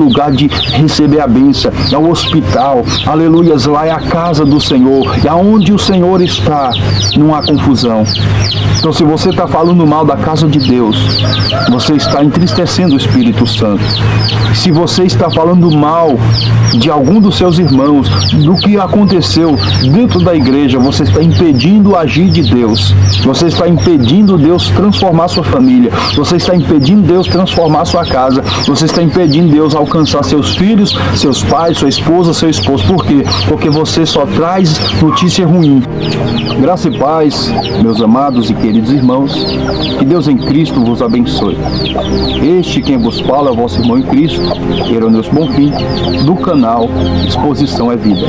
lugar de receber a bênção, é o hospital, aleluias, lá é a casa do Senhor, e aonde o Senhor está, não há confusão. Então, se você está falando mal da casa de Deus, você está entristecendo o Espírito Santo. Se você está falando mal de algum dos seus irmãos, do que aconteceu dentro da igreja, você está impedindo o agir de Deus. Você está impedindo Deus transformar sua família. Você está impedindo Deus transformar sua casa. Você está impedindo Deus alcançar seus filhos, seus pais, sua esposa, seu esposo. Por quê? Porque você só traz notícia ruim. Graça e paz, meus amados e queridos irmãos, que Deus em Cristo vos abençoe. Este quem vos fala é o vosso irmão em Cristo, Heroneus Bonfim, do canal Exposição é Vida.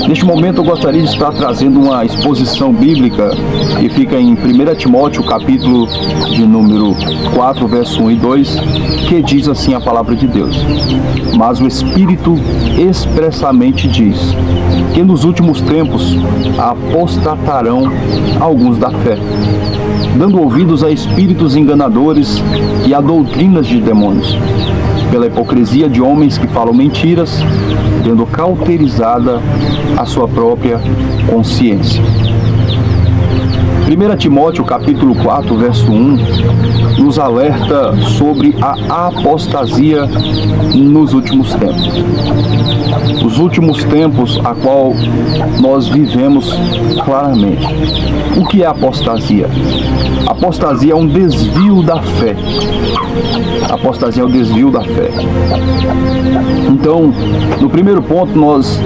Neste momento eu gostaria de estar trazendo uma exposição bíblica que fica em 1 Timóteo, capítulo de número 4, verso 1 e 2, que diz assim a palavra de Deus: mas o Espírito expressamente diz que nos últimos tempos apostatarão alguns da fé, dando ouvidos a espíritos enganadores e a doutrinas de demônios, pela hipocrisia de homens que falam mentiras, tendo cauterizada a sua própria consciência. 1 Timóteo capítulo 4, verso 1, nos alerta sobre a apostasia nos últimos tempos. Os últimos tempos a qual nós vivemos claramente. O que é apostasia? Apostasia é um desvio da fé. Apostasia é o desvio da fé. Então, no primeiro ponto, nós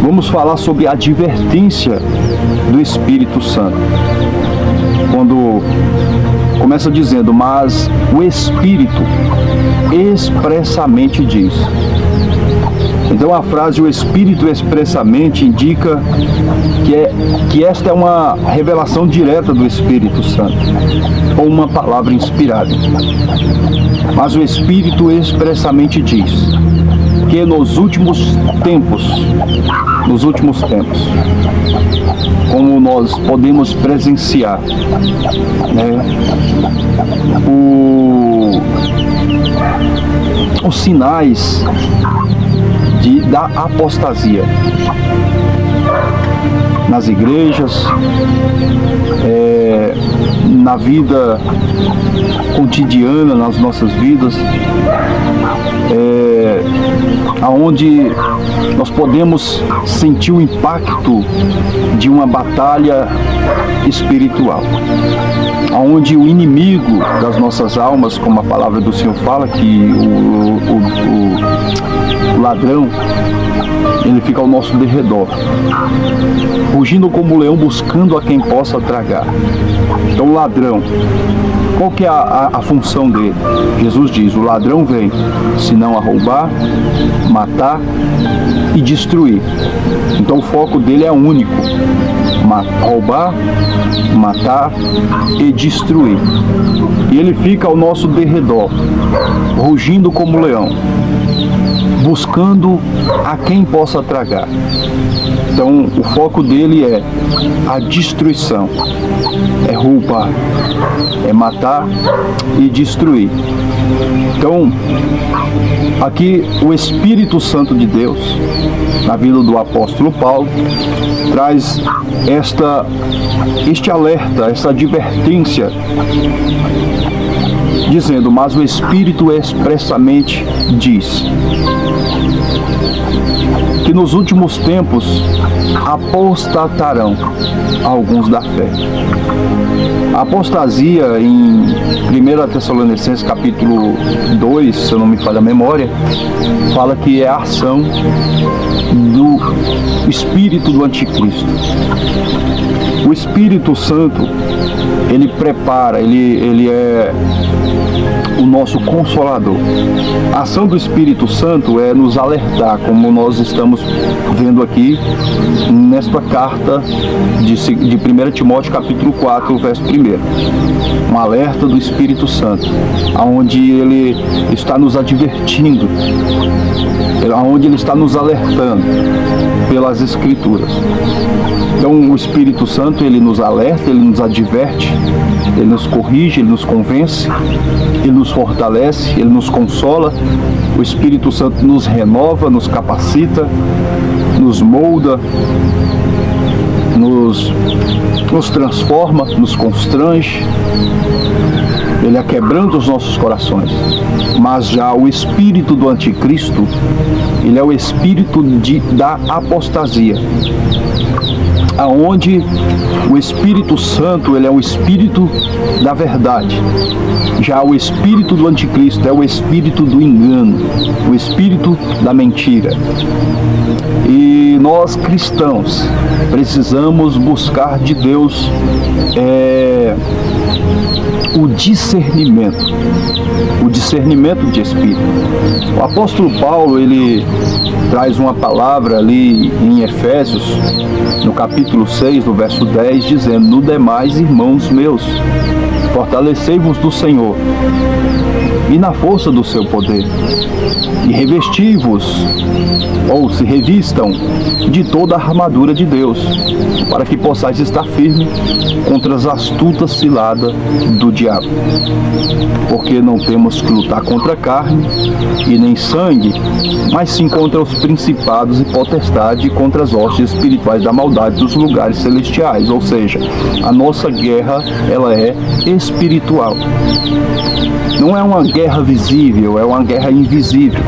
vamos falar sobre a advertência do Espírito Santo. Quando começa dizendo, mas o Espírito expressamente diz. Então a frase o Espírito expressamente indica que esta é uma revelação direta do Espírito Santo, ou uma palavra inspirada. Mas o Espírito expressamente diz que nos últimos tempos, como nós podemos presenciar, né, os sinais da apostasia nas igrejas, na vida cotidiana, nas nossas vidas, aonde nós podemos sentir o impacto de uma batalha espiritual, aonde o inimigo das nossas almas, como a palavra do Senhor fala, que o ladrão, ele fica ao nosso derredor, rugindo como um leão, buscando a quem possa tragar. Então o ladrão, qual que é a função dele? Jesus diz, o ladrão vem, senão a roubar, matar e destruir. Então o foco dele é único: roubar, matar e destruir. E ele fica ao nosso derredor, rugindo como leão, buscando a quem possa tragar. Então o foco dele é a destruição, é roubar, é matar e destruir. Então aqui o Espírito Santo de Deus, na vida do apóstolo Paulo, traz este alerta, essa advertência, dizendo, mas o Espírito expressamente diz que nos últimos tempos apostatarão alguns da fé. A apostasia em 1 Tessalonicenses capítulo 2, se eu não me falha a memória, fala que é a ação do espírito do anticristo. O Espírito Santo, ele prepara, ele é o nosso Consolador. A ação do Espírito Santo é nos alertar, como nós estamos vendo aqui nesta carta de 1 Timóteo capítulo 4, verso 1. Um alerta do Espírito Santo, onde ele está nos advertindo onde ele está nos alertando pelas Escrituras. Então o Espírito Santo, ele nos alerta, ele nos adverte, ele nos corrige, ele nos convence, ele nos fortalece, ele nos consola. O Espírito Santo nos renova, nos capacita, nos molda, nos transforma, nos constrange. Ele aquebranta os nossos corações. Mas já o espírito do anticristo, ele é o espírito da apostasia, aonde o Espírito Santo, ele é o espírito da verdade. Já o espírito do anticristo é o espírito do engano, o espírito da mentira. E nós cristãos precisamos buscar de Deus o discernimento de espírito. O apóstolo Paulo, ele traz uma palavra ali em Efésios, no capítulo 6, no verso 10, dizendo: no demais, irmãos meus, fortalecei-vos do Senhor e na força do seu poder, e revesti-vos, ou se revistam, de toda a armadura de Deus, para que possais estar firme contra as astutas ciladas do diabo. Porque não temos que lutar contra a carne e nem sangue, mas sim contra os principados e potestades e contra as hostes espirituais da maldade dos lugares celestiais. Ou seja, a nossa guerra, ela é espiritual. Não é uma guerra visível, é uma guerra invisível.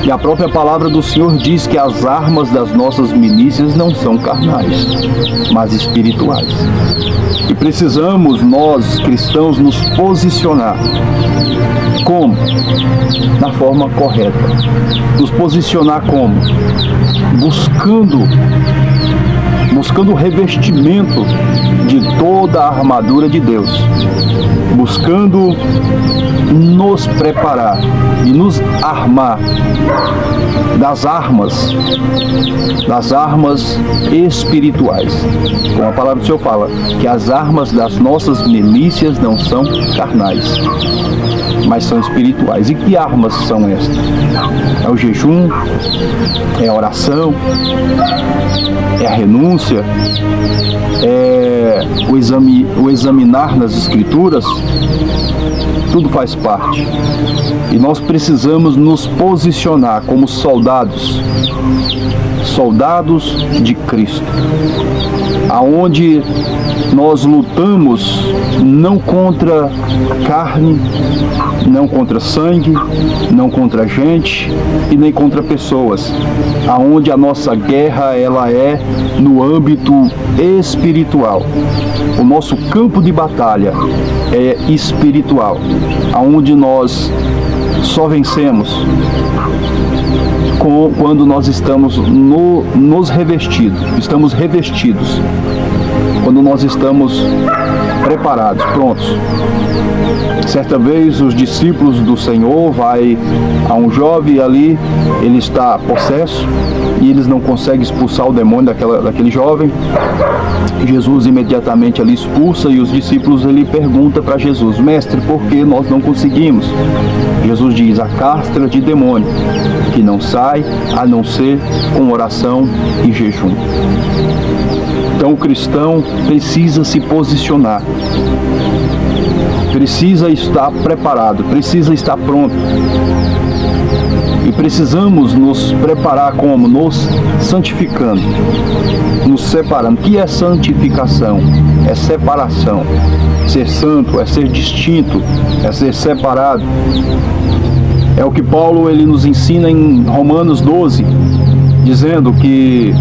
E a própria palavra do Senhor diz que as armas das nossas milícias não são carnais, mas espirituais. E precisamos, nós cristãos, nos posicionar. Como? Da forma correta. Nos posicionar como? Buscando o revestimento de toda a armadura de Deus. Buscando nos preparar e nos armar das armas espirituais. Como a palavra do Senhor fala, que as armas das nossas milícias não são carnais, mas são espirituais. E que armas são estas? É o jejum, é a oração, é a renúncia, é o examinar nas Escrituras. Tudo faz parte. E nós precisamos nos posicionar como soldados de Cristo, aonde nós lutamos não contra carne, não contra sangue, não contra gente e nem contra pessoas, aonde a nossa guerra, ela é no âmbito espiritual. O nosso campo de batalha é espiritual, aonde nós só vencemos quando nós estamos revestidos, quando nós estamos preparados, prontos. Certa vez os discípulos do Senhor vai a um jovem ali, ele está possesso e eles não conseguem expulsar o demônio daquele jovem. Jesus imediatamente ali expulsa e os discípulos ele pergunta para Jesus: mestre, por que nós não conseguimos? Jesus diz: a castra de demônio que não sai a não ser com oração e jejum. Então o cristão precisa se posicionar, precisa estar preparado, precisa estar pronto. E precisamos nos preparar como? Nos santificando, nos separando. O que é santificação? É separação. Ser santo é ser distinto, é ser separado. É o que Paulo ele nos ensina em Romanos 12, dizendo que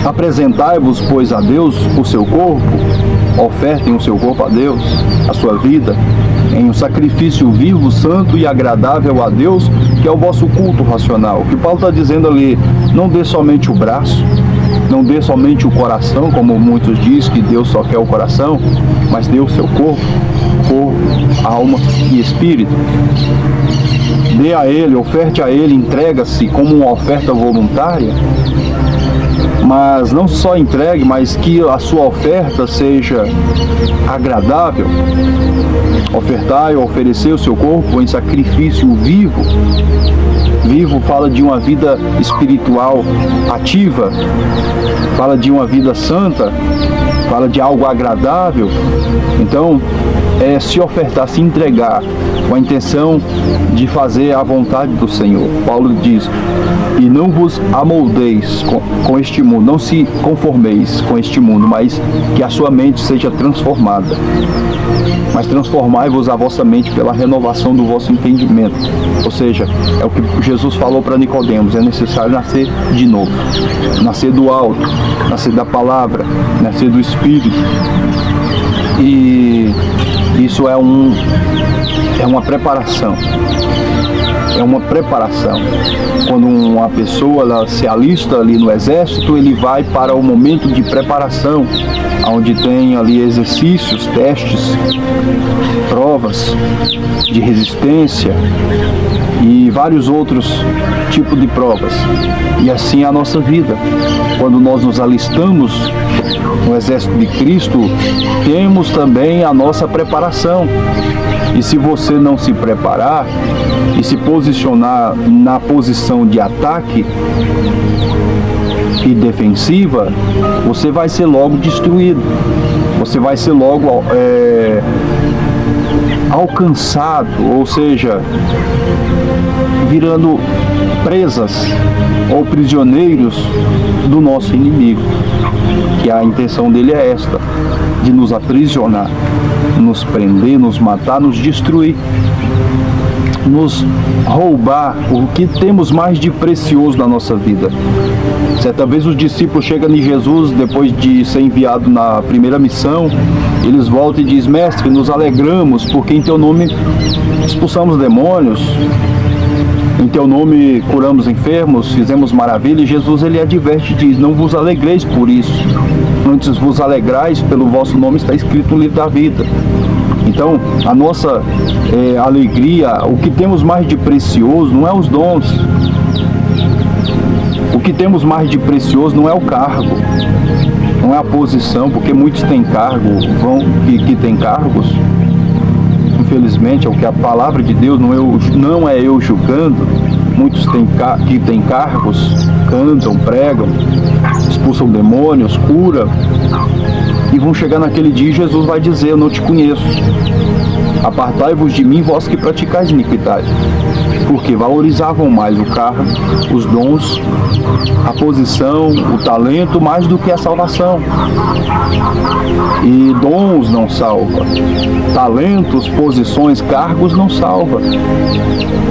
apresentai-vos, pois, a Deus o seu corpo, ofertem o seu corpo a Deus, a sua vida, em um sacrifício vivo, santo e agradável a Deus, que é o vosso culto racional. O que Paulo está dizendo ali: não dê somente o braço, não dê somente o coração, como muitos dizem que Deus só quer o coração, mas dê o seu corpo, alma e espírito. Dê a Ele, oferte a Ele, entrega-se como uma oferta voluntária. mas não só entregue, mas que a sua oferta seja agradável. Ofertai ou oferecer o seu corpo em sacrifício vivo. Vivo fala de uma vida espiritual ativa, fala de uma vida santa, fala de algo agradável. Então, é se ofertar, se entregar com a intenção de fazer a vontade do Senhor. Paulo diz: e não vos amoldeis com este mundo, não se conformeis com este mundo, mas que a sua mente seja transformada. Mas transformai-vos a vossa mente pela renovação do vosso entendimento. Ou seja, é o que Jesus falou para Nicodemos: é necessário nascer de novo, nascer do alto, nascer da palavra, nascer do Espírito. E isso é uma preparação. É uma preparação. Quando uma pessoa ela se alista ali no exército, ele vai para o momento de preparação, onde tem ali exercícios, testes, provas de resistência e vários outros tipos de provas. E assim é a nossa vida. Quando nós nos alistamos no exército de Cristo, temos também a nossa preparação. E se você não se preparar e se posicionar na posição de ataque e defensiva, você vai ser logo destruído. Você vai ser logo alcançado, ou seja, virando presas ou prisioneiros do nosso inimigo. Que a intenção dele é esta: de nos aprisionar, nos prender, nos matar, nos destruir, nos roubar o que temos mais de precioso na nossa vida. Certa vez os discípulos chegam em Jesus depois de ser enviado na primeira missão. Eles voltam e dizem: mestre, nos alegramos porque em teu nome expulsamos demônios, em teu nome curamos enfermos, fizemos maravilha. E Jesus ele adverte e diz: não vos alegreis por isso, antes vos alegrais pelo vosso nome está escrito no livro da vida. Então, a nossa alegria, o que temos mais de precioso não é os dons. O que temos mais de precioso não é o cargo, não é a posição, porque muitos têm cargo, que têm cargos. Infelizmente, é o que a palavra de Deus, não é eu julgando. Muitos que têm cargos, cantam, pregam, expulsam demônios, curam. E vão chegar naquele dia e Jesus vai dizer: eu não te conheço. Apartai-vos de mim, vós que praticais iniquidade. Porque valorizavam mais o cargo, os dons, a posição, o talento, mais do que a salvação. E dons não salva. Talentos, posições, cargos não salva.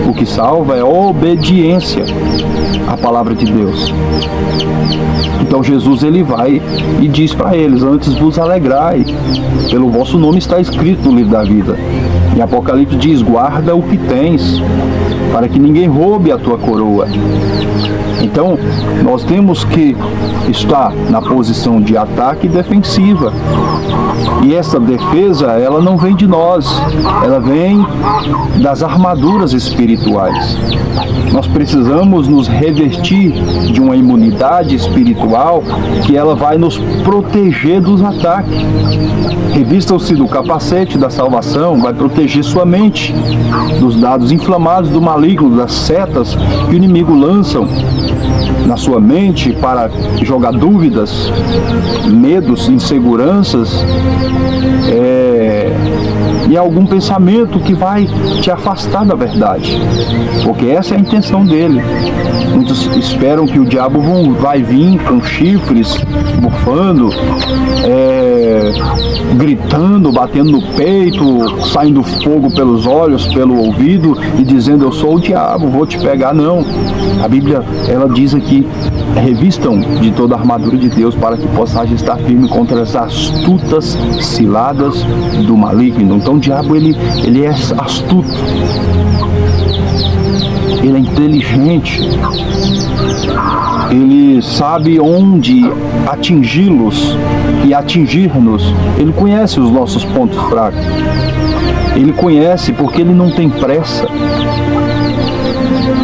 O que salva é a obediência à palavra de Deus. Então Jesus ele vai e diz para eles: antes vos alegrai, pelo vosso nome está escrito no livro da vida. E Apocalipse diz: guarda o que tens, para que ninguém roube a tua coroa. Então, nós temos que estar na posição de ataque e defensiva. E essa defesa, ela não vem de nós, ela vem das armaduras espirituais. Nós precisamos nos revestir de uma imunidade espiritual que ela vai nos proteger dos ataques. Revistam-se do capacete da salvação, vai proteger sua mente dos dados inflamados do maligno, das setas que o inimigo lançam na sua mente para jogar dúvidas, medos, inseguranças, e algum pensamento que vai te afastar da verdade, porque essa é a intenção dele. Muitos esperam que o diabo vai vir com chifres, bufando, gritando, batendo no peito, saindo fogo pelos olhos, pelo ouvido e dizendo: eu sou o diabo, vou te pegar. Não, a Bíblia ela diz aqui: revistam de toda a armadura de Deus para que possais estar firme contra as astutas ciladas do maligno. Então o diabo ele é astuto, ele é inteligente, ele sabe onde atingi-los e atingir-nos. Ele conhece os nossos pontos fracos, ele conhece porque ele não tem pressa.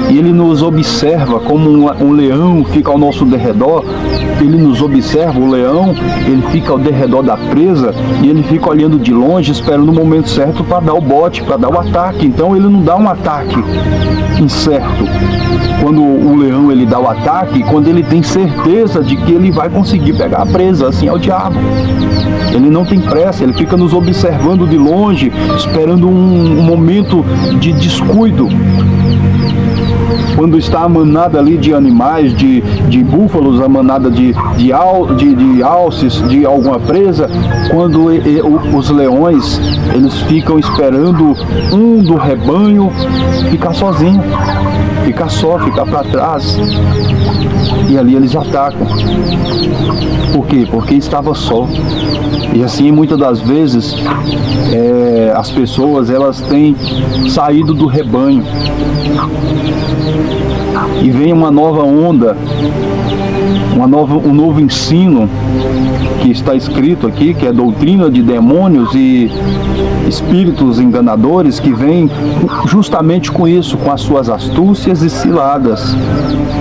E ele nos observa como um leão fica ao nosso derredor. Ele nos observa, o leão, ele fica ao derredor da presa e ele fica olhando de longe, esperando o momento certo para dar o bote, para dar o ataque. Então ele não dá um ataque incerto. Quando o leão ele dá o ataque, quando ele tem certeza de que ele vai conseguir pegar a presa, assim é o diabo. Ele não tem pressa, ele fica nos observando de longe, esperando um momento de descuido. Quando está a manada ali de animais, de búfalos, a manada de alces, de alguma presa, quando os leões, eles ficam esperando um do rebanho ficar sozinho, ficar só, ficar para trás. E ali eles atacam. Por quê? Porque estava só. E assim, muitas das vezes, as pessoas, elas têm saído do rebanho. E vem uma nova onda, um novo ensino que está escrito aqui, que é doutrina de demônios e espíritos enganadores, que vem justamente com isso, com as suas astúcias e ciladas.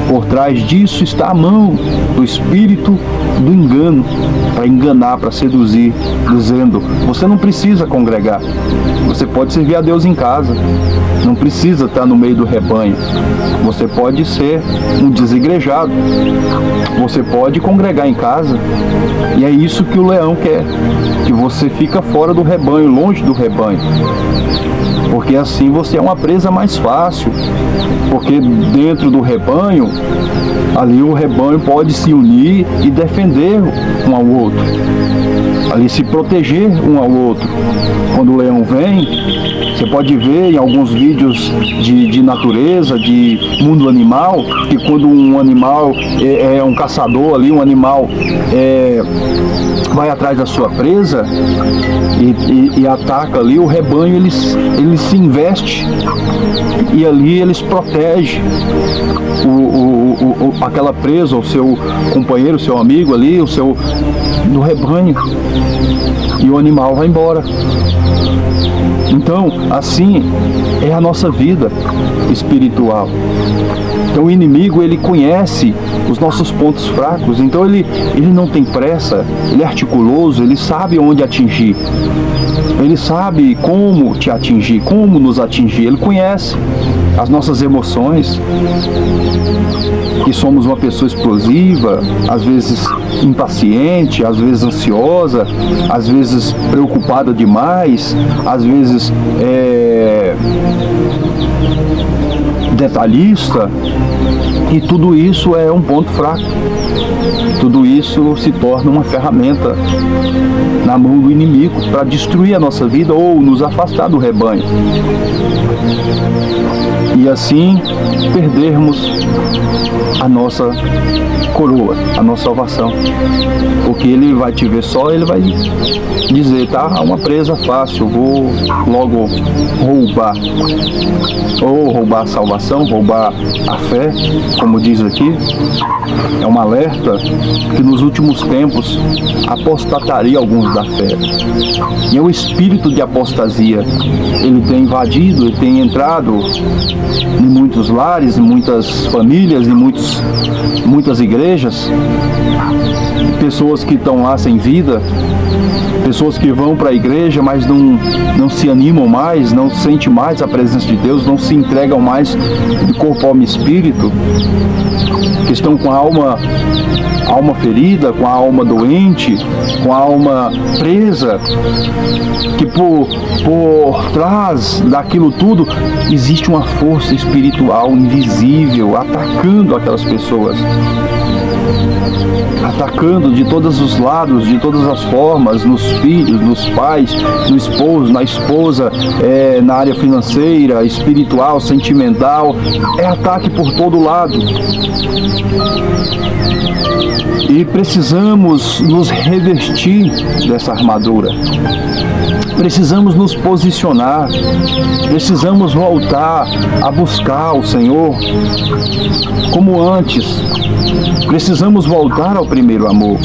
Por trás disso está a mão do espírito do engano, para enganar, para seduzir, dizendo: você não precisa congregar, você pode servir a Deus em casa, não precisa estar no meio do rebanho, você pode ser um desigrejado, você pode congregar em casa. E é isso que o leão quer, que você fica fora do rebanho, longe do rebanho, porque assim você é uma presa mais fácil, porque dentro do rebanho, ali o rebanho pode se unir e defender um ao outro, ali se proteger um ao outro. Quando o leão vem, você pode ver em alguns vídeos de natureza, de mundo animal, que quando um animal é um caçador ali, um animal vai atrás da sua presa e ataca ali, o rebanho ele se investe e ali eles protegem aquela presa, o seu companheiro, o seu amigo ali, do rebanho, e o animal vai embora. Então, assim é a nossa vida espiritual. Então o inimigo, ele conhece os nossos pontos fracos, então ele não tem pressa, ele é articuloso, ele sabe onde atingir. Ele sabe como te atingir, como nos atingir. Ele conhece as nossas emoções, que somos uma pessoa explosiva, às vezes impaciente, às vezes ansiosa, às vezes preocupada demais, às vezes detalhista, e tudo isso é um ponto fraco. Tudo isso se torna uma ferramenta na mão do inimigo para destruir a nossa vida ou nos afastar do rebanho. E assim perdermos a nossa coroa, a nossa salvação. Porque ele vai te ver só, ele vai dizer: tá, uma presa fácil, vou logo roubar. Ou roubar a salvação, roubar a fé, como diz aqui. É um alerta que nos últimos tempos apostataria alguns da fé. E é o espírito de apostasia. Ele tem invadido, ele tem entrado em muitos lares, em muitas famílias, em muitas igrejas. Pessoas que estão lá sem vida, pessoas que vão para a igreja, mas não se animam mais, não sentem mais a presença de Deus, não se entregam mais de corpo, alma e espírito, que estão com a alma ferida, com a alma doente, com a alma presa, que por trás daquilo tudo existe uma força espiritual invisível atacando aquelas pessoas. Atacando de todos os lados, de todas as formas, nos filhos, nos pais, no esposo, na esposa, na área financeira, espiritual, sentimental. É ataque por todo lado. E precisamos nos revestir dessa armadura. Precisamos nos posicionar, precisamos voltar a buscar o Senhor como antes. Precisamos voltar ao primeiro amor.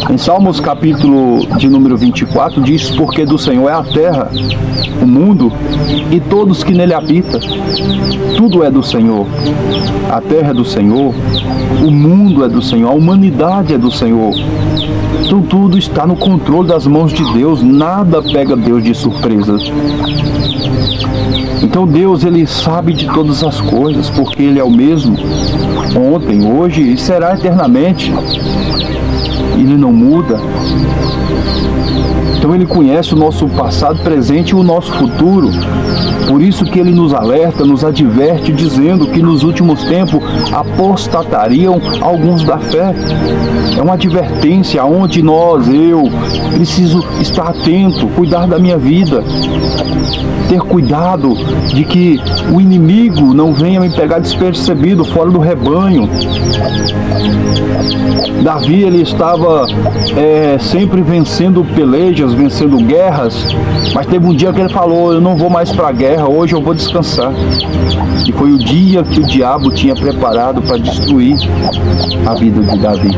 Em Salmos capítulo de número 24 diz: porque do Senhor é a terra, o mundo e todos que nele habitam. Tudo é do Senhor. A terra é do Senhor, o mundo é do Senhor, a humanidade é do Senhor. Então tudo está no controle das mãos de Deus, nada pega Deus de surpresa. Então Deus, Ele sabe de todas as coisas, porque Ele é o mesmo ontem, hoje e será eternamente. Ele não muda. Então Ele conhece o nosso passado, presente e o nosso futuro. Por isso que Ele nos alerta, nos adverte, dizendo que nos últimos tempos apostatariam alguns da fé. É uma advertência onde eu preciso estar atento, cuidar da minha vida. Ter cuidado de que o inimigo não venha me pegar despercebido, fora do rebanho. Davi, ele estava sempre vencendo pelejas, vencendo guerras, mas teve um dia que ele falou: eu não vou mais para a guerra, hoje eu vou descansar. E foi o dia que o diabo tinha preparado para destruir a vida de Davi.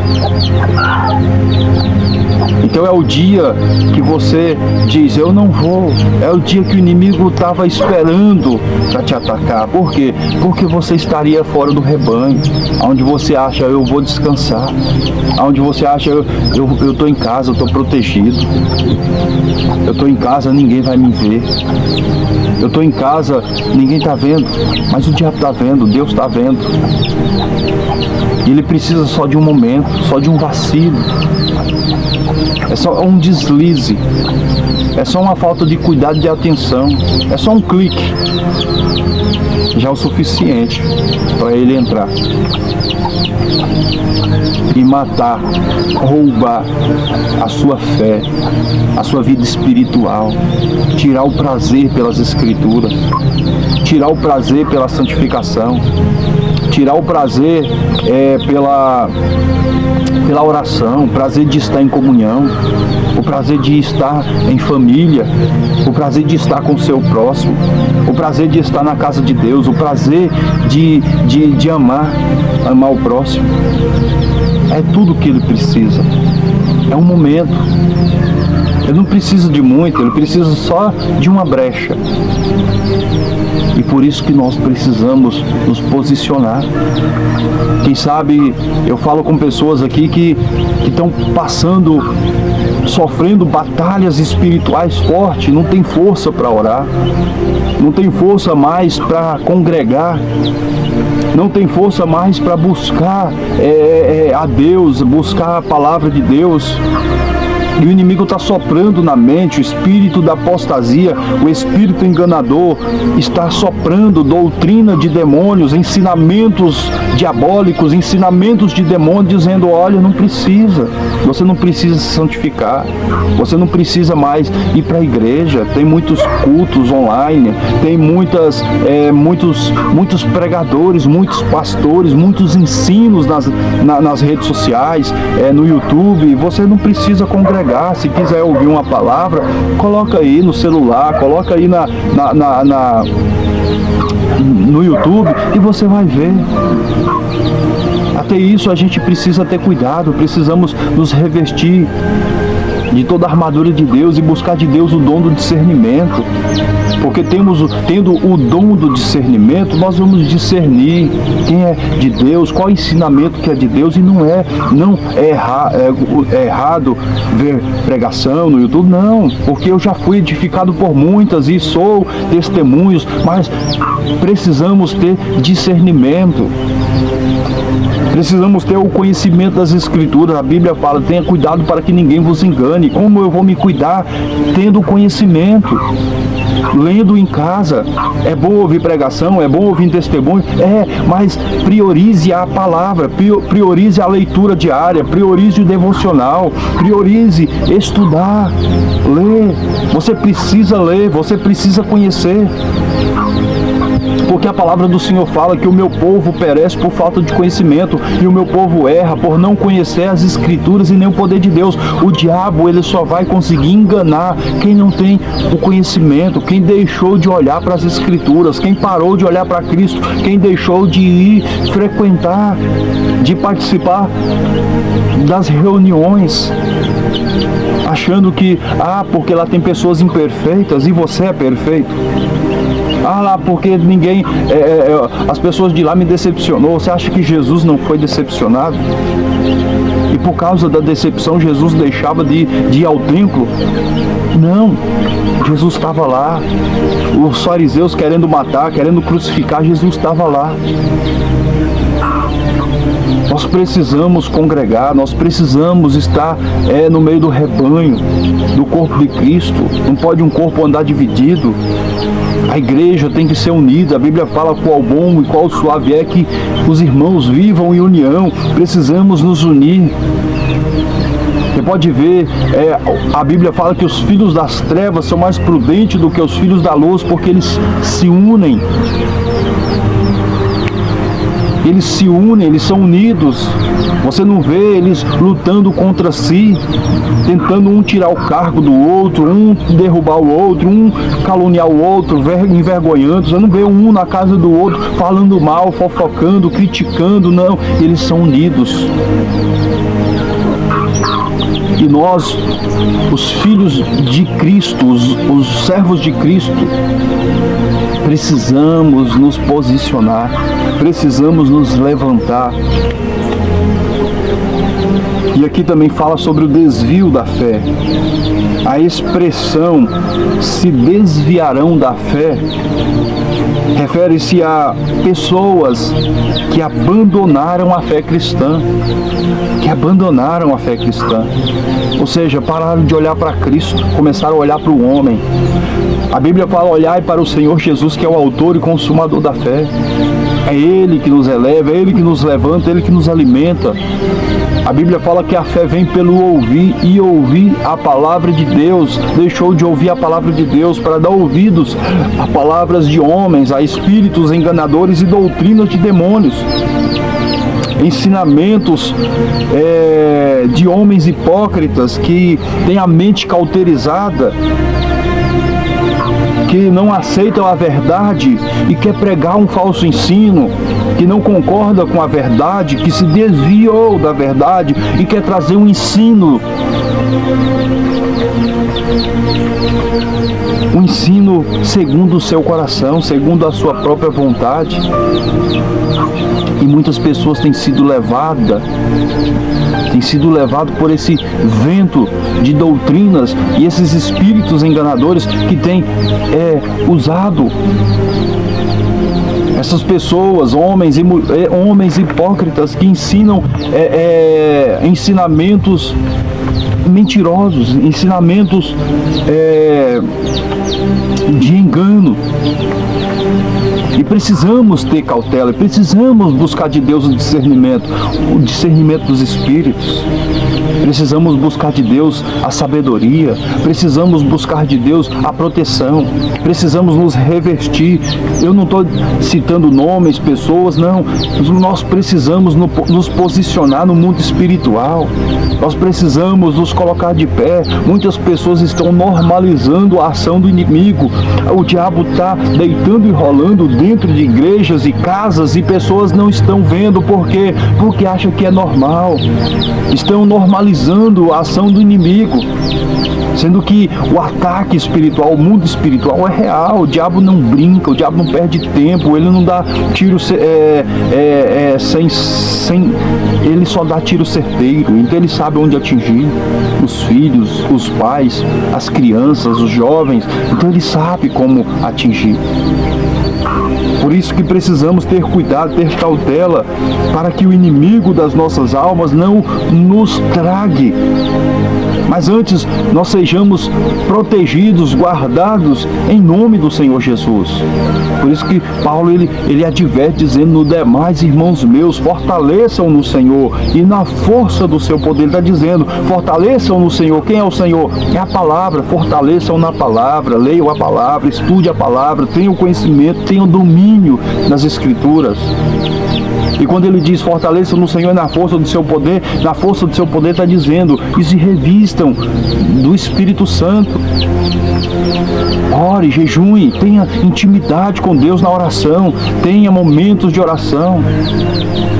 Então é o dia que você diz: eu não vou. É o dia que o inimigo estava esperando para te atacar. Por quê? Porque você estaria fora do rebanho, onde você acha: eu vou descansar, onde você acha: eu estou em casa, eu estou protegido, eu estou em casa, ninguém vai me ver, eu estou em casa, ninguém está vendo, mas o diabo está vendo, Deus está vendo. E ele precisa só de um momento, só de um vacilo. É só um deslize, é só uma falta de cuidado e de atenção, é só um clique, já é o suficiente para ele entrar e matar, roubar a sua fé, a sua vida espiritual, tirar o prazer pelas Escrituras, tirar o prazer pela santificação, tirar o prazer pela oração, o prazer de estar em comunhão, o prazer de estar em família, o prazer de estar com o seu próximo, o prazer de estar na casa de Deus, o prazer de amar o próximo. É tudo o que ele precisa. É um momento. Ele não precisa de muito, ele precisa só de uma brecha. E por isso que nós precisamos nos posicionar. Quem sabe, eu falo com pessoas aqui que estão sofrendo batalhas espirituais fortes, não tem força para orar, não tem força mais para congregar, não tem força mais para buscar a Deus, buscar a palavra de Deus. E o inimigo está soprando na mente, o espírito da apostasia, o espírito enganador, está soprando doutrina de demônios, ensinamentos diabólicos, ensinamentos de demônios, dizendo: olha, não precisa, você não precisa se santificar, você não precisa mais ir para a igreja, tem muitos cultos online, tem muitos pregadores, muitos pastores, muitos ensinos nas redes sociais, no YouTube, você não precisa congregar. Se quiser ouvir uma palavra, coloca aí no celular, coloca aí no YouTube e você vai ver. Até isso a gente precisa ter cuidado, precisamos nos revestir de toda a armadura de Deus e buscar de Deus o dom do discernimento, porque tendo o dom do discernimento, nós vamos discernir quem é de Deus, qual ensinamento que é de Deus, e não é errado ver pregação no YouTube, não, porque eu já fui edificado por muitas e sou testemunhos, mas precisamos ter discernimento. Precisamos ter o conhecimento das Escrituras. A Bíblia fala: tenha cuidado para que ninguém vos engane. Como eu vou me cuidar? Tendo conhecimento, lendo em casa. É bom ouvir pregação, é bom ouvir testemunho, mas priorize a palavra, priorize a leitura diária, priorize o devocional, priorize estudar, ler. Você precisa ler, você precisa conhecer. porque a palavra do Senhor fala que o meu povo perece por falta de conhecimento, e o meu povo erra por não conhecer as Escrituras e nem o poder de Deus. O diabo, ele só vai conseguir enganar quem não tem o conhecimento, quem deixou de olhar para as Escrituras, quem parou de olhar para Cristo, quem deixou de ir frequentar, de participar das reuniões, achando que, porque lá tem pessoas imperfeitas e você é perfeito. Lá porque ninguém, as pessoas de lá me decepcionou. Você acha que Jesus não foi decepcionado? E por causa da decepção, Jesus deixava de ir ao templo? Não, Jesus estava lá. Os fariseus querendo matar, querendo crucificar, Jesus estava lá. Nós precisamos congregar, nós precisamos estar no meio do rebanho, do corpo de Cristo. Não pode um corpo andar dividido. A igreja tem que ser unida. A Bíblia fala qual bom e qual suave é que os irmãos vivam em união. Precisamos nos unir. Você pode ver, a Bíblia fala que os filhos das trevas são mais prudentes do que os filhos da luz, porque eles se unem. Eles se unem, eles são unidos. Você não vê eles lutando contra si, tentando um tirar o cargo do outro, um derrubar o outro, um caluniar o outro, envergonhando. Você não vê um na casa do outro falando mal, fofocando, criticando. Não, eles são unidos. E nós, os filhos de Cristo, os servos de Cristo, precisamos nos posicionar, precisamos nos levantar. E aqui também fala sobre o desvio da fé. A expressão "se desviarão da fé" refere-se a pessoas que abandonaram a fé cristã. Ou seja, pararam de olhar para Cristo, começaram a olhar para o homem. A Bíblia fala: olhai para o Senhor Jesus, que é o autor e consumador da fé. É Ele que nos eleva, é Ele que nos levanta, é Ele que nos alimenta. A Bíblia fala que a fé vem pelo ouvir, e ouvir a palavra de Deus. Deixou de ouvir a palavra de Deus para dar ouvidos a palavras de homens, a espíritos enganadores e doutrinas de demônios. Ensinamentos de homens hipócritas que têm a mente cauterizada, que não aceitam a verdade e quer pregar um falso ensino, que não concorda com a verdade, que se desviou da verdade e quer trazer um ensino segundo o seu coração, segundo a sua própria vontade. E muitas pessoas têm sido levadas por esse vento de doutrinas e esses espíritos enganadores que têm usado essas pessoas, homens hipócritas, que ensinam ensinamentos mentirosos, ensinamentos de engano. E precisamos ter cautela, precisamos buscar de Deus o discernimento dos espíritos. Precisamos buscar de Deus a sabedoria, precisamos buscar de Deus a proteção, precisamos nos revestir. Eu não estou citando nomes, pessoas, não. Nós precisamos nos posicionar no mundo espiritual. Nós precisamos nos colocar de pé. Muitas pessoas estão normalizando a ação do inimigo. O diabo está deitando e rolando dentro de igrejas e casas, e pessoas não estão vendo. Por quê? Porque acham que é normal. Estão normalizando a ação do inimigo, sendo que o ataque espiritual, o mundo espiritual é real. O diabo não brinca, o diabo não perde tempo, ele não dá tiro ele só dá tiro certeiro. Então ele sabe onde atingir os filhos, os pais, as crianças, os jovens. Então ele sabe como atingir. Por isso que precisamos ter cuidado, ter cautela, para que o inimigo das nossas almas não nos trague Mas antes nós sejamos protegidos, guardados em nome do Senhor Jesus. Por isso que Paulo ele adverte dizendo: no demais, irmãos meus, fortaleçam no Senhor e na força do seu poder. Ele está dizendo: fortaleçam no Senhor. Quem é o Senhor? É a palavra. Fortaleçam na palavra, leiam a palavra, estude a palavra, tenham conhecimento, tenham domínio nas Escrituras. E quando ele diz fortaleçam no Senhor e na força do seu poder, na força do seu poder está dizendo: e se revistam do Espírito Santo. Ore, jejue, tenha intimidade com Deus na oração, tenha momentos de oração.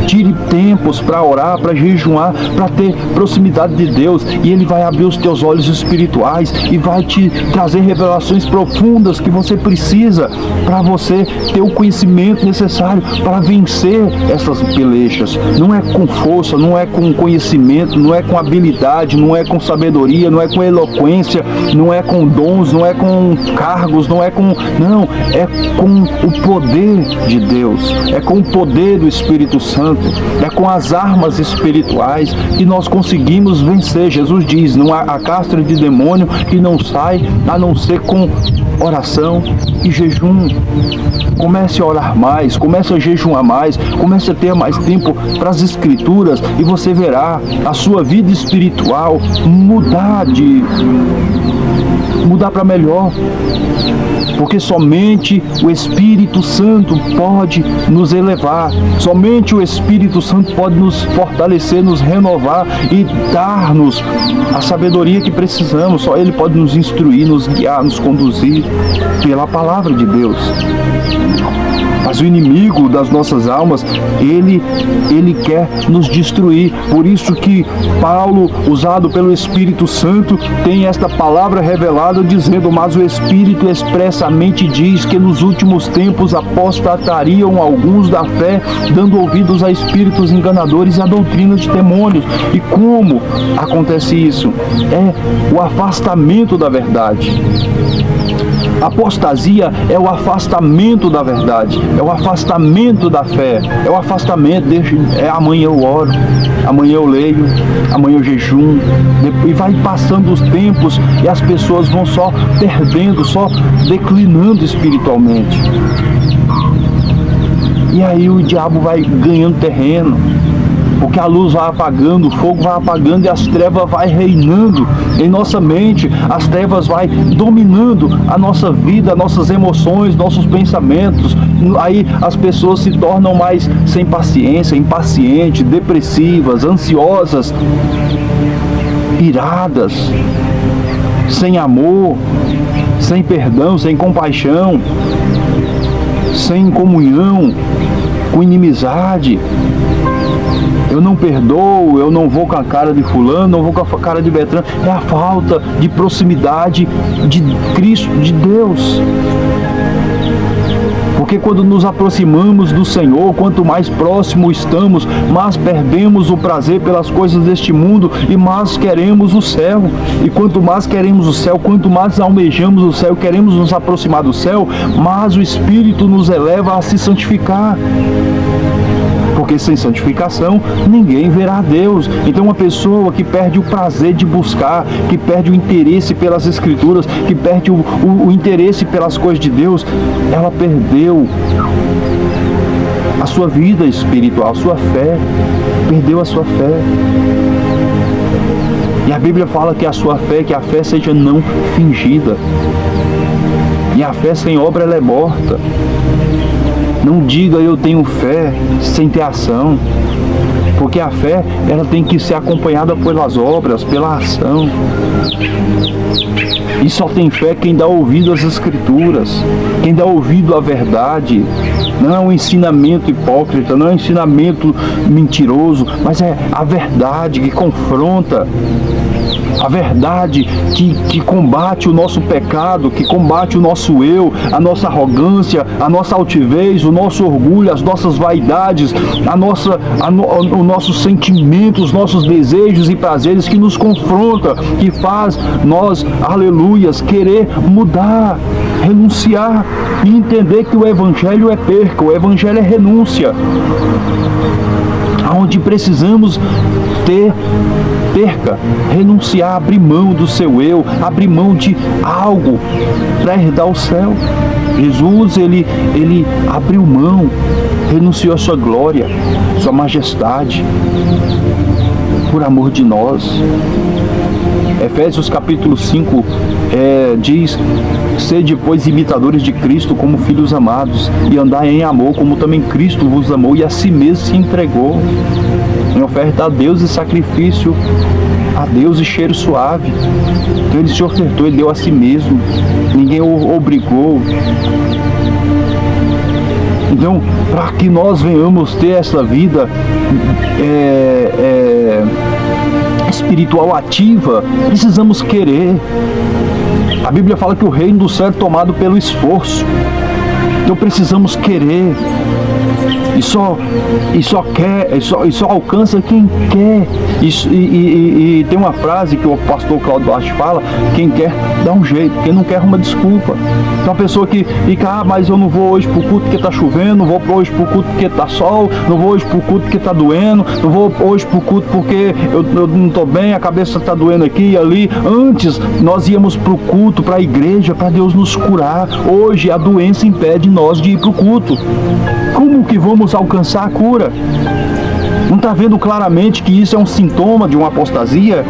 Tire tempos para orar, para jejuar, para ter proximidade de Deus. E Ele vai abrir os teus olhos espirituais e vai te trazer revelações profundas que você precisa para você ter o conhecimento necessário para vencer essas pelechas. Não é com força, não é com conhecimento, não é com habilidade, não é com sabedoria, não é com eloquência, não é com dons, não é com cargos, não, é com o poder de Deus, é com o poder do Espírito Santo. É com as armas espirituais que nós conseguimos vencer. Jesus diz: não há a castra de demônio que não sai a não ser com oração e jejum. Comece a orar mais, comece a jejuar mais, comece a ter mais tempo para as Escrituras e você verá a sua vida espiritual mudar para melhor. Porque somente o Espírito Santo pode nos elevar, somente o Espírito Santo pode nos fortalecer, nos renovar e dar-nos a sabedoria que precisamos. Só Ele pode nos instruir, nos guiar, nos conduzir pela palavra de Deus. Mas o inimigo das nossas almas, ele quer nos destruir. Por isso que Paulo, usado pelo Espírito Santo, tem esta palavra revelada dizendo: mas o Espírito expressamente diz que nos últimos tempos apostatariam alguns da fé, dando ouvidos a espíritos enganadores e a doutrinas de demônios. E como acontece isso? É o afastamento da verdade. Apostasia é o afastamento da verdade, é o afastamento da fé, é o afastamento, amanhã eu oro, amanhã eu leio, amanhã eu jejum, e vai passando os tempos e as pessoas vão só perdendo, só declinando espiritualmente. E aí o diabo vai ganhando terreno, porque a luz vai apagando, o fogo vai apagando e as trevas vai reinando em nossa mente, as trevas vai dominando a nossa vida, nossas emoções, nossos pensamentos. Aí as pessoas se tornam mais sem paciência, impacientes, depressivas, ansiosas, iradas, sem amor, sem perdão, sem compaixão, sem comunhão, com inimizade. Eu não perdoo, eu não vou com a cara de fulano, não vou com a cara de Beltrano. É a falta de proximidade de Cristo, de Deus. Porque quando nos aproximamos do Senhor, quanto mais próximo estamos, mais perdemos o prazer pelas coisas deste mundo e mais queremos o céu. E quanto mais queremos o céu, quanto mais almejamos o céu, queremos nos aproximar do céu, mais o Espírito nos eleva a se santificar. Porque sem santificação ninguém verá a Deus. Então uma pessoa que perde o prazer de buscar, que perde o interesse pelas Escrituras, que perde o interesse pelas coisas de Deus, ela perdeu a sua vida espiritual, a sua fé, perdeu a sua fé. E a Bíblia fala que a fé seja não fingida. E a fé sem obra ela é morta. Não diga eu tenho fé sem ter ação, porque a fé ela tem que ser acompanhada pelas obras, pela ação. E só tem fé quem dá ouvido às Escrituras, quem dá ouvido à verdade. Não é um ensinamento hipócrita, não é um ensinamento mentiroso, mas é a verdade que confronta. A verdade que combate o nosso pecado, que combate o nosso eu, a nossa arrogância, a nossa altivez, o nosso orgulho, as nossas vaidades, o nosso sentimento, os nossos desejos e prazeres, que nos confronta, que faz nós, aleluias, querer mudar, renunciar e entender que o Evangelho é perca, o Evangelho é renúncia. aonde precisamos renunciar, abrir mão do seu eu, abrir mão de algo para herdar o céu. Jesus, ele abriu mão, renunciou à sua glória, sua majestade, por amor de nós. Efésios capítulo 5 diz: sede, pois, imitadores de Cristo como filhos amados, e andai em amor, como também Cristo vos amou e a si mesmo se entregou, em oferta a Deus e sacrifício a Deus e cheiro suave. Então ele se ofertou, ele deu a si mesmo, ninguém o obrigou. Então, para que nós venhamos ter essa vida espiritual ativa, precisamos querer. A Bíblia fala que o reino do céu é tomado pelo esforço. Então precisamos querer. E só alcança quem quer. E tem uma frase que o pastor Cláudio Duarte fala: quem quer dá um jeito, quem não quer arruma desculpa. Então a pessoa que fica: mas eu não vou hoje pro culto porque tá chovendo, não vou hoje pro culto porque tá sol, não vou hoje pro culto porque tá doendo, não vou hoje pro culto porque eu não tô bem, a cabeça tá doendo aqui e ali. Antes nós íamos pro culto, pra igreja, para Deus nos curar. Hoje a doença impede nós de ir pro culto. Como que vamos alcançar a cura? Não está vendo claramente que isso é um sintoma de uma apostasia?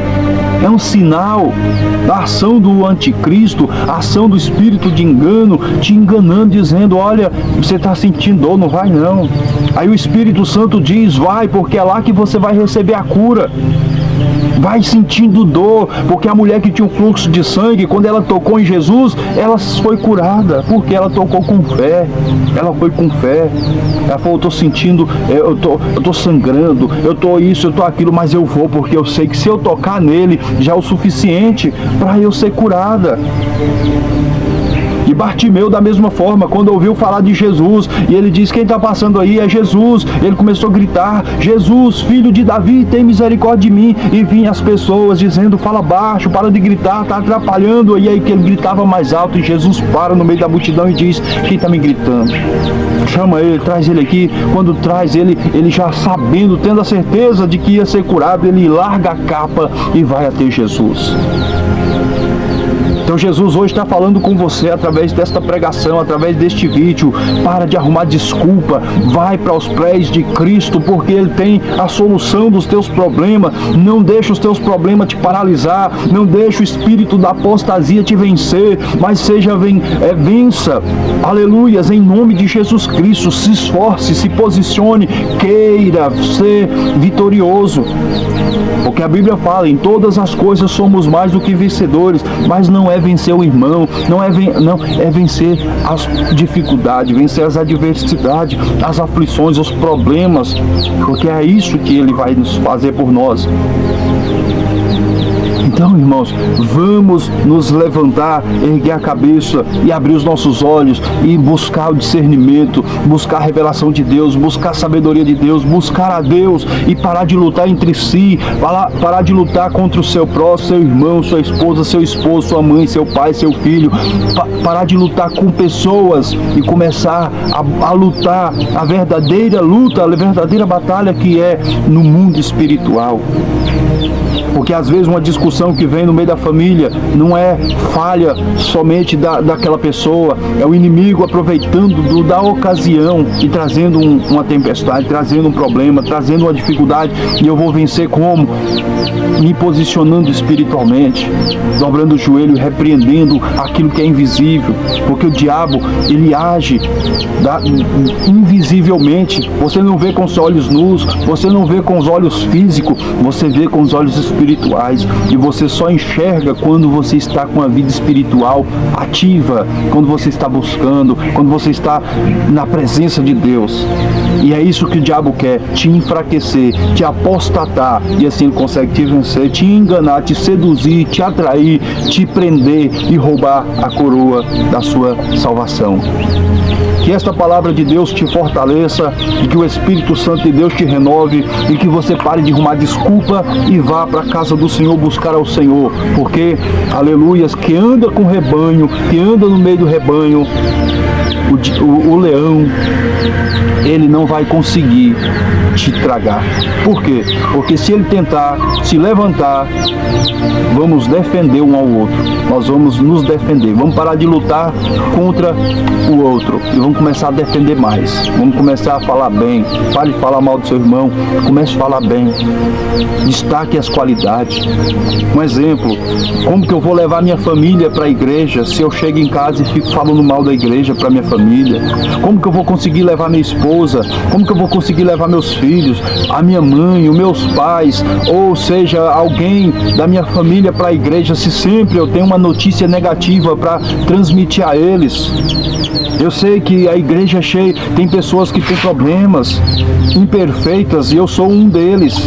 É um sinal da ação do anticristo, a ação do espírito de engano, te enganando, dizendo: olha, você está sentindo dor, não vai não. Aí o Espírito Santo diz: vai, porque é lá que você vai receber a cura. Vai sentindo dor, porque a mulher que tinha um fluxo de sangue, quando ela tocou em Jesus, ela foi curada, porque ela tocou com fé. Ela foi com fé. Ela falou: eu tô sentindo, eu tô sangrando, eu tô isso, eu tô aquilo, mas eu vou, porque eu sei que se eu tocar nele já é o suficiente para eu ser curada. E Bartimeu, da mesma forma, quando ouviu falar de Jesus, e ele diz: quem está passando aí é Jesus. Ele começou a gritar: Jesus, filho de Davi, tem misericórdia de mim. E vinham as pessoas dizendo: fala baixo, para de gritar, está atrapalhando. E aí que ele gritava mais alto, e Jesus para no meio da multidão e diz: quem está me gritando? Chama ele, traz ele aqui. Quando traz ele, ele já sabendo, tendo a certeza de que ia ser curado, ele larga a capa e vai até Jesus. Então Jesus hoje está falando com você através desta pregação, através deste vídeo. Para de arrumar desculpa, vai para os pés de Cristo, porque Ele tem a solução dos teus problemas. Não deixa os teus problemas te paralisar, não deixa o espírito da apostasia te vencer, mas vença, aleluias, em nome de Jesus Cristo. Se esforce, se posicione, queira ser vitorioso. Porque a Bíblia fala: em todas as coisas somos mais do que vencedores, mas não é vencer o irmão, é vencer as dificuldades, vencer as adversidades, as aflições, os problemas, porque é isso que Ele vai nos fazer por nós. Então, irmãos, vamos nos levantar, erguer a cabeça e abrir os nossos olhos e buscar o discernimento, buscar a revelação de Deus, buscar a sabedoria de Deus, buscar a Deus e parar de lutar entre si, parar de lutar contra o seu próximo, seu irmão, sua esposa, seu esposo, sua mãe, seu pai, seu filho, parar de lutar com pessoas e começar a lutar a verdadeira luta, a verdadeira batalha que é no mundo espiritual. Porque às vezes uma discussão que vem no meio da família não é falha somente daquela pessoa, é o inimigo aproveitando da ocasião e trazendo uma tempestade, trazendo um problema, trazendo uma dificuldade. E eu vou vencer como? Me posicionando espiritualmente, dobrando o joelho e repreendendo aquilo que é invisível. Porque o diabo, ele age invisivelmente. Você não vê com os olhos nus, você não vê com os olhos físicos, você vê com os olhos espirituais. E você só enxerga quando você está com a vida espiritual ativa, quando você está buscando, quando você está na presença de Deus. E é isso que o diabo quer: te enfraquecer, te apostatar, e assim ele consegue te vencer, te enganar, te seduzir, te atrair, te prender e roubar a coroa da sua salvação. Que esta palavra de Deus te fortaleça, e que o Espírito Santo de Deus te renove, e que você pare de arrumar desculpa e vá para a casa do Senhor buscar ao Senhor. Porque, aleluias, que anda com o rebanho, que anda no meio do rebanho, o leão, ele não vai conseguir te tragar. Por quê? Porque se ele tentar se levantar, vamos defender um ao outro. Nós vamos nos defender. Vamos parar de lutar contra o outro e vamos começar a defender mais. Vamos começar a falar bem. Pare de falar mal do seu irmão. Comece a falar bem. Destaque as qualidades. Um exemplo, como que eu vou levar minha família para a igreja se eu chego em casa e fico falando mal da igreja para minha família? Como que eu vou conseguir levar minha esposa? Como que eu vou conseguir levar meus filhos, a minha mãe, os meus pais, ou seja, alguém da minha família para a igreja, se sempre eu tenho uma notícia negativa para transmitir a eles? Eu sei que a igreja é cheia, tem pessoas que têm problemas, imperfeitas, e eu sou um deles.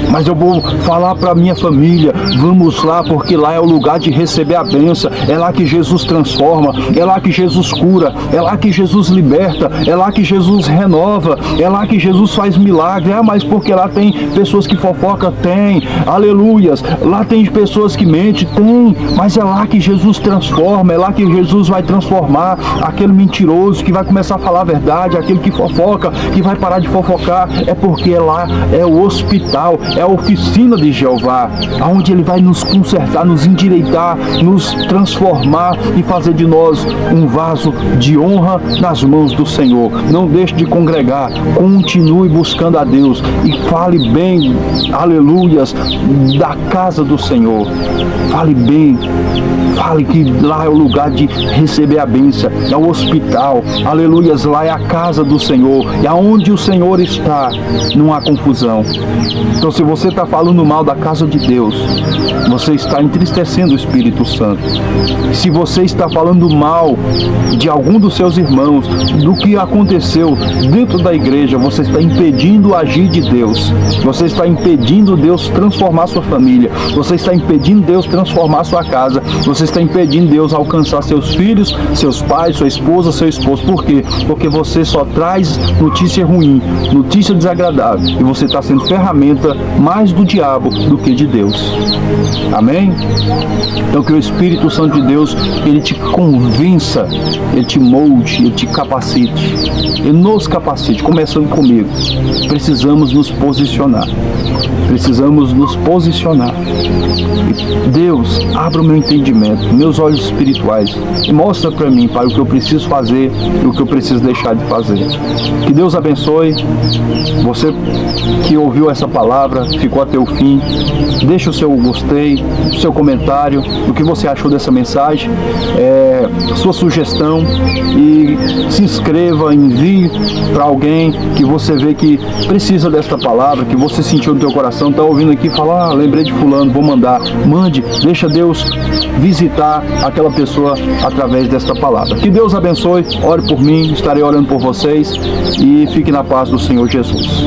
Mas eu vou falar para minha família, vamos lá, porque lá é o lugar de receber a bênção. É lá que Jesus transforma, é lá que Jesus cura, é lá que Jesus liberta, é lá que Jesus renova, é lá que Jesus faz milagre. Ah, mas porque lá tem pessoas que fofocam? Tem, aleluias. Lá tem pessoas que mentem? Tem, mas é lá que Jesus transforma, é lá que Jesus vai transformar aquele mentiroso que vai começar a falar a verdade, aquele que fofoca, que vai parar de fofocar. É porque lá é o hospital, é a oficina de Jeová, onde ele vai nos consertar, nos endireitar, nos transformar e fazer de nós um vaso de honra nas mãos do Senhor. Não deixe de congregar, continue buscando a Deus e fale bem, aleluias, da casa do Senhor. Fale bem, fale que lá é o lugar de receber a bênção, é o hospital, aleluias, lá é a casa do Senhor, e aonde o Senhor está, não há confusão. Então, se você está falando mal da casa de Deus, você está entristecendo o Espírito Santo. Se você está falando mal de algum dos seus irmãos, do que aconteceu dentro da igreja, você está impedindo o agir de Deus. Você está impedindo Deus transformar sua família. Você está impedindo Deus transformar sua casa. Você está impedindo Deus alcançar seus filhos, seus pais, sua esposa, seu esposo. Por quê? Porque você só traz notícia ruim, notícia desagradável. E você está sendo ferramenta mais do diabo do que de Deus. Amém? Então que o Espírito Santo de Deus, ele te convença, ele te molde, ele te capacite, ele nos capacite, começando comigo. Precisamos nos posicionar. Precisamos nos posicionar. Deus, abra o meu entendimento, meus olhos espirituais e mostra para mim, Pai, o que eu preciso fazer e o que eu preciso deixar de fazer. Que Deus abençoe você que ouviu essa palavra, ficou até o fim. Deixa o seu gostei, o seu comentário, o que você achou dessa mensagem, sua sugestão, e se inscreva, envie para alguém que você vê que precisa desta palavra, que você sentiu no teu coração, está ouvindo aqui e fala, lembrei de fulano, vou mandar. Mande, deixa Deus visitar aquela pessoa através desta palavra. Que Deus abençoe, ore por mim, estarei orando por vocês e fique na paz do Senhor Jesus.